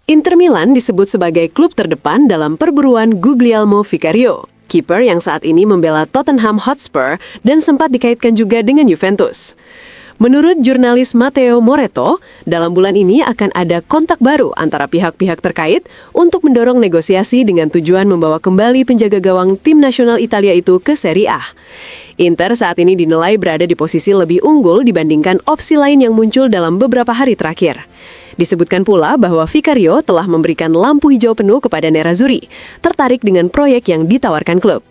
Inter Milan disebut sebagai klub terdepan dalam perburuan Guglielmo Vicario, kiper yang saat ini membela Tottenham Hotspur dan sempat dikaitkan juga dengan Juventus. Menurut jurnalis Matteo Moretto, dalam bulan ini akan ada kontak baru antara pihak-pihak terkait untuk mendorong negosiasi dengan tujuan membawa kembali penjaga gawang tim nasional Italia itu ke Serie A. Inter saat ini dinilai berada di posisi lebih unggul dibandingkan opsi lain yang muncul dalam beberapa hari terakhir. Disebutkan pula bahwa Vicario telah memberikan lampu hijau penuh kepada Nerazzurri, tertarik dengan proyek yang ditawarkan klub.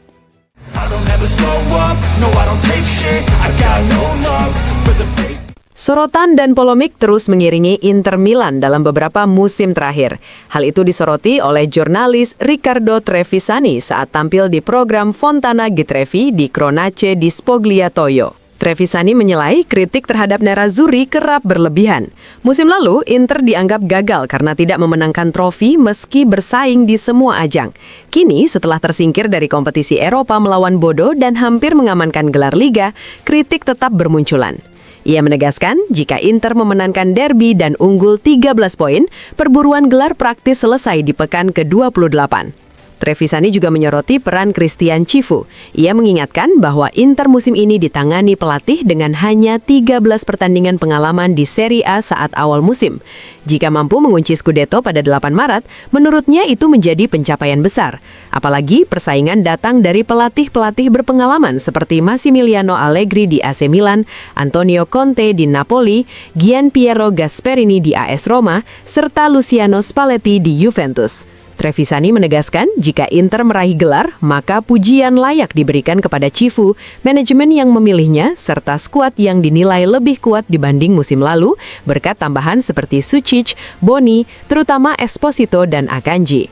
Sorotan dan polemik terus mengiringi Inter Milan dalam beberapa musim terakhir. Hal itu disoroti oleh jurnalis Riccardo Trevisani saat tampil di program Fontana Getrevi di Cronache di Spogliatoio. Trevisani menyelai kritik terhadap Nerazzurri kerap berlebihan. Musim lalu, Inter dianggap gagal karena tidak memenangkan trofi meski bersaing di semua ajang. Kini, setelah tersingkir dari kompetisi Eropa melawan Bodo dan hampir mengamankan gelar Liga, kritik tetap bermunculan. Ia menegaskan, jika Inter memenangkan derby dan unggul 13 poin, perburuan gelar praktis selesai di pekan ke-28. Trevisani juga menyoroti peran Christian Cifu. Ia mengingatkan bahwa Inter musim ini ditangani pelatih dengan hanya 13 pertandingan pengalaman di Serie A saat awal musim. Jika mampu mengunci Scudetto pada 8 Maret, menurutnya itu menjadi pencapaian besar. Apalagi persaingan datang dari pelatih-pelatih berpengalaman seperti Massimiliano Allegri di AC Milan, Antonio Conte di Napoli, Gianpiero Gasperini di AS Roma, serta Luciano Spalletti di Juventus. Trevisani menegaskan, jika Inter meraih gelar, maka pujian layak diberikan kepada Cifu, manajemen yang memilihnya, serta skuad yang dinilai lebih kuat dibanding musim lalu, berkat tambahan seperti Sucic, Boni, terutama Esposito dan Akanji.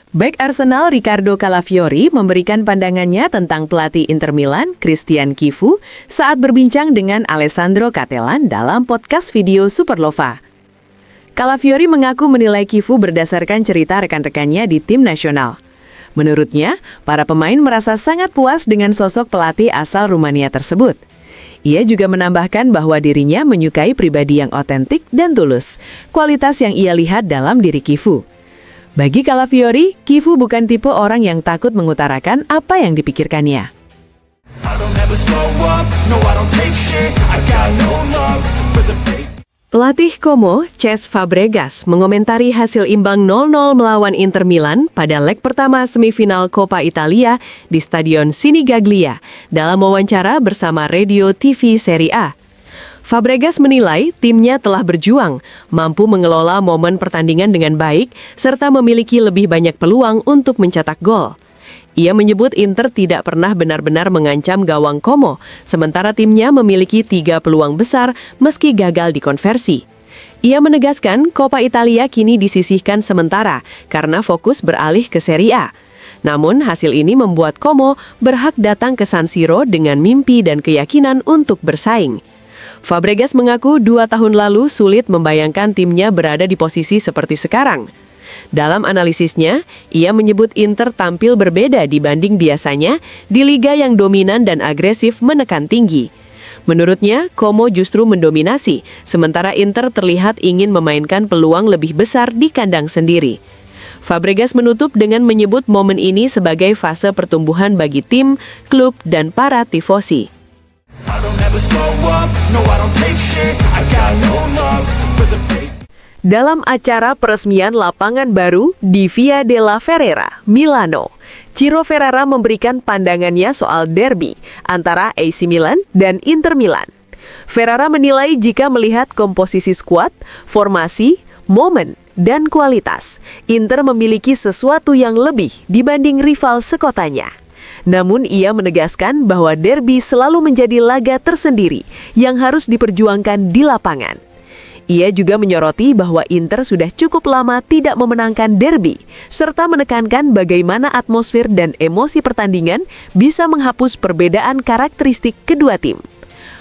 Bek Arsenal Riccardo Calafiori memberikan pandangannya tentang pelatih Inter Milan, Christian Cifu, saat berbincang dengan Alessandro Cattelan dalam podcast video Superlova. Calafiori mengaku menilai Cifu berdasarkan cerita rekan-rekannya di tim nasional. Menurutnya, para pemain merasa sangat puas dengan sosok pelatih asal Rumania tersebut. Ia juga menambahkan bahwa dirinya menyukai pribadi yang otentik dan tulus, kualitas yang ia lihat dalam diri Cifu. Bagi Calafiori, Cifu bukan tipe orang yang takut mengutarakan apa yang dipikirkannya. Pelatih Como, Cesc Fabregas, mengomentari hasil imbang 0-0 melawan Inter Milan pada leg pertama semifinal Coppa Italia di Stadion Sinigaglia dalam wawancara bersama Radio TV Serie A. Fabregas menilai timnya telah berjuang, mampu mengelola momen pertandingan dengan baik, serta memiliki lebih banyak peluang untuk mencetak gol. Ia menyebut Inter tidak pernah benar-benar mengancam gawang Como, sementara timnya memiliki 3 peluang besar meski gagal dikonversi. Ia menegaskan Coppa Italia kini disisihkan sementara karena fokus beralih ke Serie A. Namun hasil ini membuat Como berhak datang ke San Siro dengan mimpi dan keyakinan untuk bersaing. Fabregas mengaku 2 tahun lalu sulit membayangkan timnya berada di posisi seperti sekarang. Dalam analisisnya, ia menyebut Inter tampil berbeda dibanding biasanya di liga yang dominan dan agresif menekan tinggi. Menurutnya, Como justru mendominasi, sementara Inter terlihat ingin memainkan peluang lebih besar di kandang sendiri. Fabregas menutup dengan menyebut momen ini sebagai fase pertumbuhan bagi tim, klub, dan para tifosi. Dalam acara peresmian lapangan baru di Via della Ferrera, Milano, Ciro Ferrara memberikan pandangannya soal derby antara AC Milan dan Inter Milan. Ferrara menilai jika melihat komposisi skuad, formasi, momen, dan kualitas, Inter memiliki sesuatu yang lebih dibanding rival sekotanya. Namun ia menegaskan bahwa derby selalu menjadi laga tersendiri yang harus diperjuangkan di lapangan. Ia juga menyoroti bahwa Inter sudah cukup lama tidak memenangkan derby, serta menekankan bagaimana atmosfer dan emosi pertandingan bisa menghapus perbedaan karakteristik kedua tim.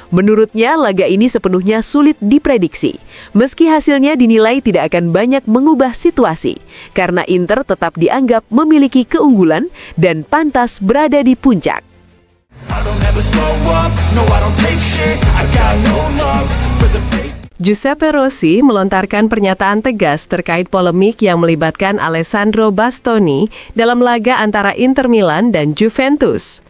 Menurutnya, laga ini sepenuhnya sulit diprediksi. Meski hasilnya dinilai tidak akan banyak mengubah situasi, karena Inter tetap dianggap memiliki keunggulan dan pantas berada di puncak. Giuseppe Rossi melontarkan pernyataan tegas terkait polemik yang melibatkan Alessandro Bastoni dalam laga antara Inter Milan dan Juventus.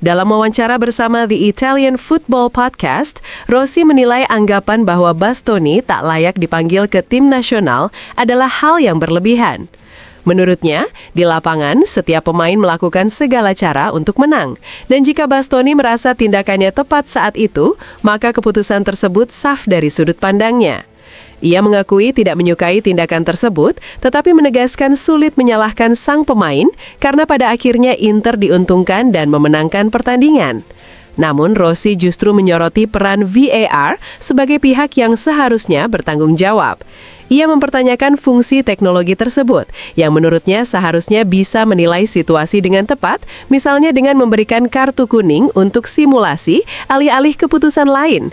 Dalam wawancara bersama The Italian Football Podcast, Rossi menilai anggapan bahwa Bastoni tak layak dipanggil ke tim nasional adalah hal yang berlebihan. Menurutnya, di lapangan setiap pemain melakukan segala cara untuk menang. Dan jika Bastoni merasa tindakannya tepat saat itu, maka keputusan tersebut sah dari sudut pandangnya. Ia mengakui tidak menyukai tindakan tersebut, tetapi menegaskan sulit menyalahkan sang pemain karena pada akhirnya Inter diuntungkan dan memenangkan pertandingan. Namun Rossi justru menyoroti peran VAR sebagai pihak yang seharusnya bertanggung jawab. Ia mempertanyakan fungsi teknologi tersebut, yang menurutnya seharusnya bisa menilai situasi dengan tepat, misalnya dengan memberikan kartu kuning untuk simulasi alih-alih keputusan lain.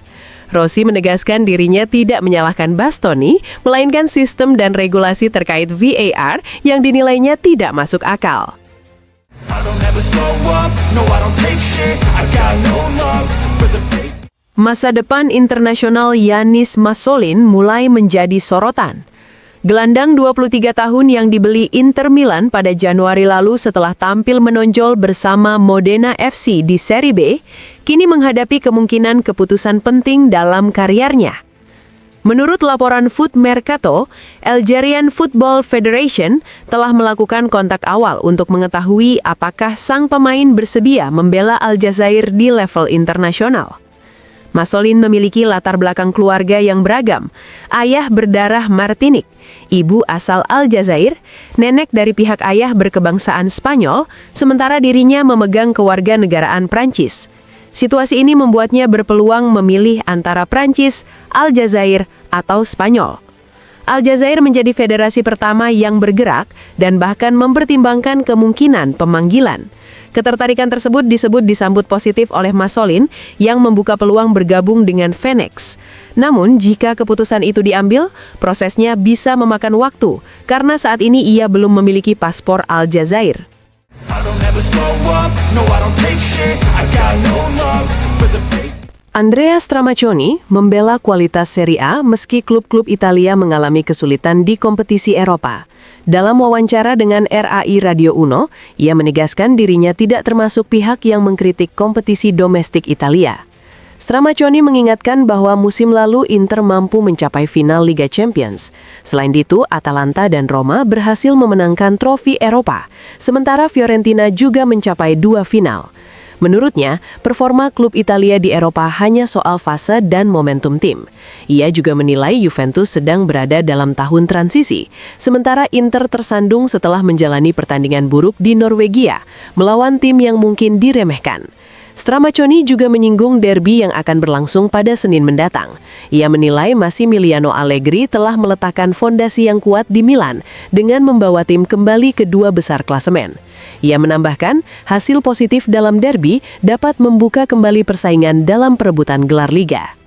Rossi menegaskan dirinya tidak menyalahkan Bastoni, melainkan sistem dan regulasi terkait VAR yang dinilainya tidak masuk akal. Masa depan internasional Yanis Masolin mulai menjadi sorotan. Gelandang 23 tahun yang dibeli Inter Milan pada Januari lalu setelah tampil menonjol bersama Modena FC di Serie B, kini menghadapi kemungkinan keputusan penting dalam karirnya. Menurut laporan Foot Mercato, Algerian Football Federation telah melakukan kontak awal untuk mengetahui apakah sang pemain bersedia membela Aljazair di level internasional. Masolin memiliki latar belakang keluarga yang beragam. Ayah berdarah Martinik, ibu asal Aljazair, nenek dari pihak ayah berkebangsaan Spanyol, sementara dirinya memegang kewarganegaraan Prancis. Situasi ini membuatnya berpeluang memilih antara Prancis, Aljazair, atau Spanyol. Aljazair menjadi federasi pertama yang bergerak dan bahkan mempertimbangkan kemungkinan pemanggilan. Ketertarikan tersebut disambut positif oleh Masolin yang membuka peluang bergabung dengan Phoenix. Namun, jika keputusan itu diambil, prosesnya bisa memakan waktu karena saat ini ia belum memiliki paspor Aljazair. Andrea Stramaccioni membela kualitas Serie A meski klub-klub Italia mengalami kesulitan di kompetisi Eropa. Dalam wawancara dengan RAI Radio Uno, ia menegaskan dirinya tidak termasuk pihak yang mengkritik kompetisi domestik Italia. Stramaccioni mengingatkan bahwa musim lalu Inter mampu mencapai final Liga Champions. Selain itu, Atalanta dan Roma berhasil memenangkan trofi Eropa, sementara Fiorentina juga mencapai 2 final. Menurutnya, performa klub Italia di Eropa hanya soal fase dan momentum tim. Ia juga menilai Juventus sedang berada dalam tahun transisi, sementara Inter tersandung setelah menjalani pertandingan buruk di Norwegia, melawan tim yang mungkin diremehkan. Stramaccioni juga menyinggung derby yang akan berlangsung pada Senin mendatang. Ia menilai Massimiliano Allegri telah meletakkan fondasi yang kuat di Milan dengan membawa tim kembali ke 2 besar klasemen. Ia menambahkan, hasil positif dalam derby dapat membuka kembali persaingan dalam perebutan gelar liga.